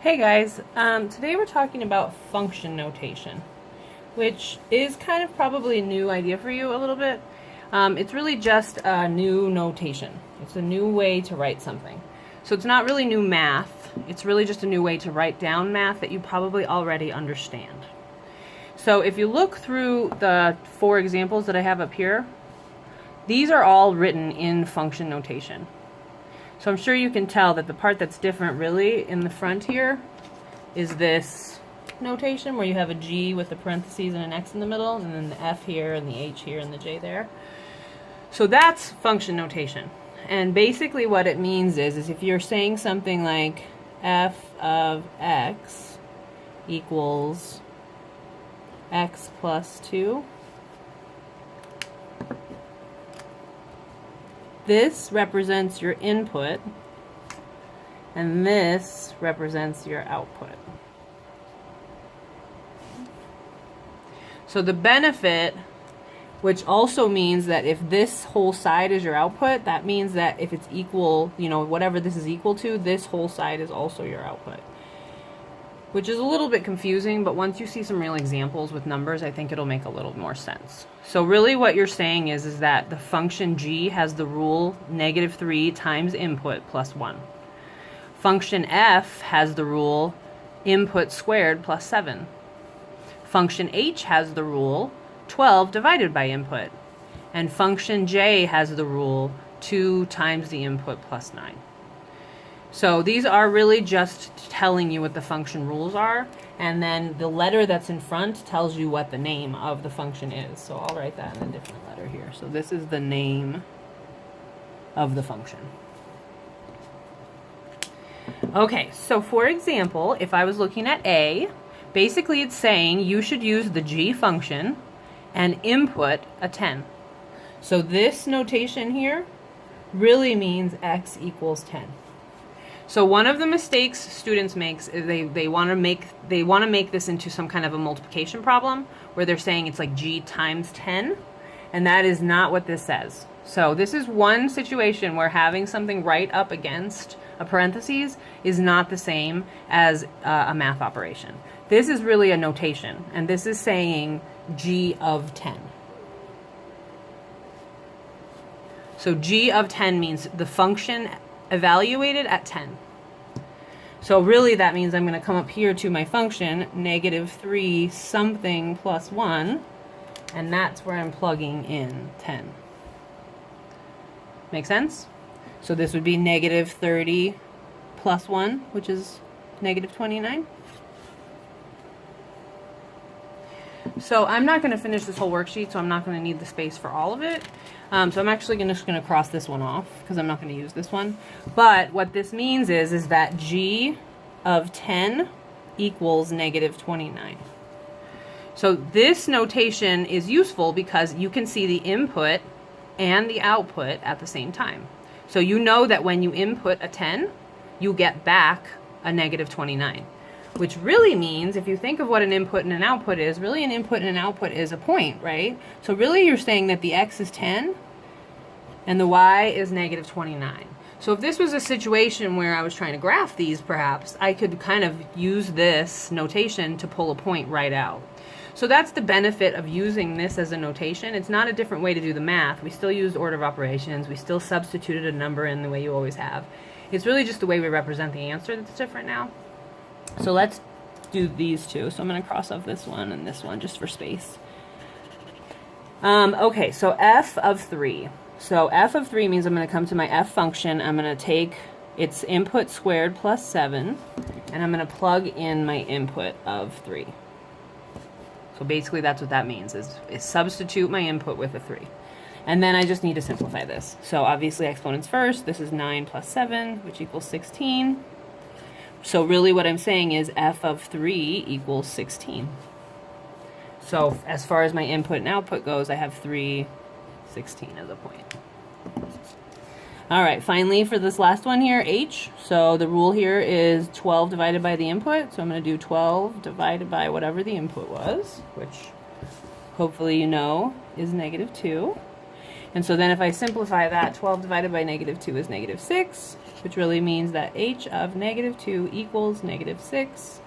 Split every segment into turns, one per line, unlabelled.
Hey guys, today we're talking about function notation, which is kind of probably a new idea for you a little bit. It's really just a new notation. It's a new way to write something. So it's not really new math, it's really just a new way to write down math that you probably already understand. So if you look through the 4 examples that I have up here, these are all written in function notation. So I'm sure you can tell that the part that's different really in the front here is this notation where you have a G with the parentheses and an X in the middle, and then the F here and the H here and the J there. So that's function notation. And basically what it means is if you're saying something like f of x equals x plus 2, this represents your input, and this represents your output. So the benefit, which also means that if this whole side is your output, that means that if it's equal, whatever this is equal to, this whole side is also your output. Which is a little bit confusing, but once you see some real examples with numbers, I think it'll make a little more sense. So really what you're saying is that the function g has the rule -3 times input plus 1. Function f has the rule input squared plus 7. Function h has the rule 12 divided by input. And function j has the rule 2 times the input plus 9. So these are really just telling you what the function rules are, and then the letter that's in front tells you what the name of the function is. So I'll write that in a different letter here. So this is the name of the function. Okay, so for example, if I was looking at A, basically it's saying you should use the g function and input a 10. So this notation here really means x equals 10. So one of the mistakes students make is they want to make this into some kind of a multiplication problem where they're saying it's like g times 10, and that is not what this says. So this is one situation where having something right up against a parentheses is not the same as a math operation. This is really a notation, and this is saying g of 10. So g of 10 means the function evaluated at 10. So really that means I'm going to come up here to my function, -3 something plus 1, and that's where I'm plugging in 10. Make sense? So this would be -30 plus 1, which is -29. So I'm not going to finish this whole worksheet, so I'm not going to need the space for all of it. So I'm actually just going to cross this one off because I'm not going to use this one. But what this means is that g of 10 equals -29. So this notation is useful because you can see the input and the output at the same time. So you know that when you input a 10, you get back a -29. Which really means, if you think of what an input and an output is, really an input and an output is a point, right? So really you're saying that the x is 10 and the y is -29. So if this was a situation where I was trying to graph these, perhaps, I could kind of use this notation to pull a point right out. So that's the benefit of using this as a notation. It's not a different way to do the math. We still used order of operations. We still substituted a number in the way you always have. It's really just the way we represent the answer that's different now. So let's do these two. So I'm going to cross off this one and this one just for space. Okay, so f of 3. So f of 3 means I'm going to come to my f function. I'm going to take its input squared plus 7, and I'm going to plug in my input of 3. So basically that's what that means, is substitute my input with a 3. And then I just need to simplify this. So obviously exponents first. This is 9 plus 7, which equals 16. So really what I'm saying is f of 3 equals 16. So as far as my input and output goes, I have 3, 16 as a point. All right, finally for this last one here, h. So the rule here is 12 divided by the input. So I'm going to do 12 divided by whatever the input was, which hopefully you know is -2. And so then if I simplify that, 12 divided by -2 is -6. which really means that h of negative 2 equals negative 6.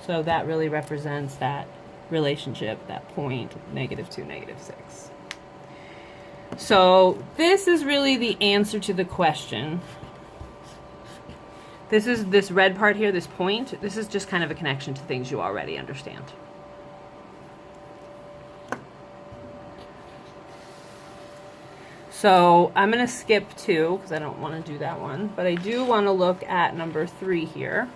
So that really represents that relationship, that point, negative 2, negative 6. So this is really the answer to the question. This is this red part here, this point. This is just kind of a connection to things you already understand. So I'm going to skip 2 because I don't want to do that one, but I do want to look at number 3 here.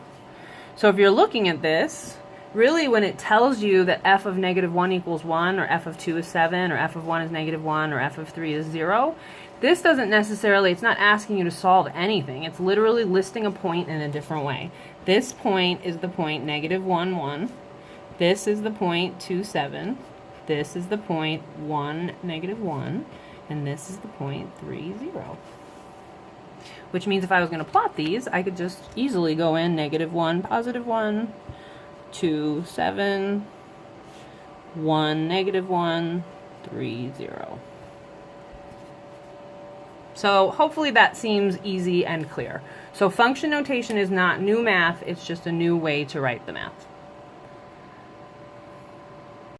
So if you're looking at this, really when it tells you that f of negative 1 equals 1, or f of 2 is 7, or f of 1 is negative 1, or f of 3 is 0, this doesn't necessarily, it's not asking you to solve anything. It's literally listing a point in a different way. This point is the point negative 1, 1. This is the point 2, 7. This is the point 1, negative 1. And this is the point 3, 0. Which means if I was going to plot these, I could just easily go in negative 1, positive 1, 2, 7, 1, negative 1, 3, 0. So hopefully that seems easy and clear. So function notation is not new math, it's just a new way to write the math.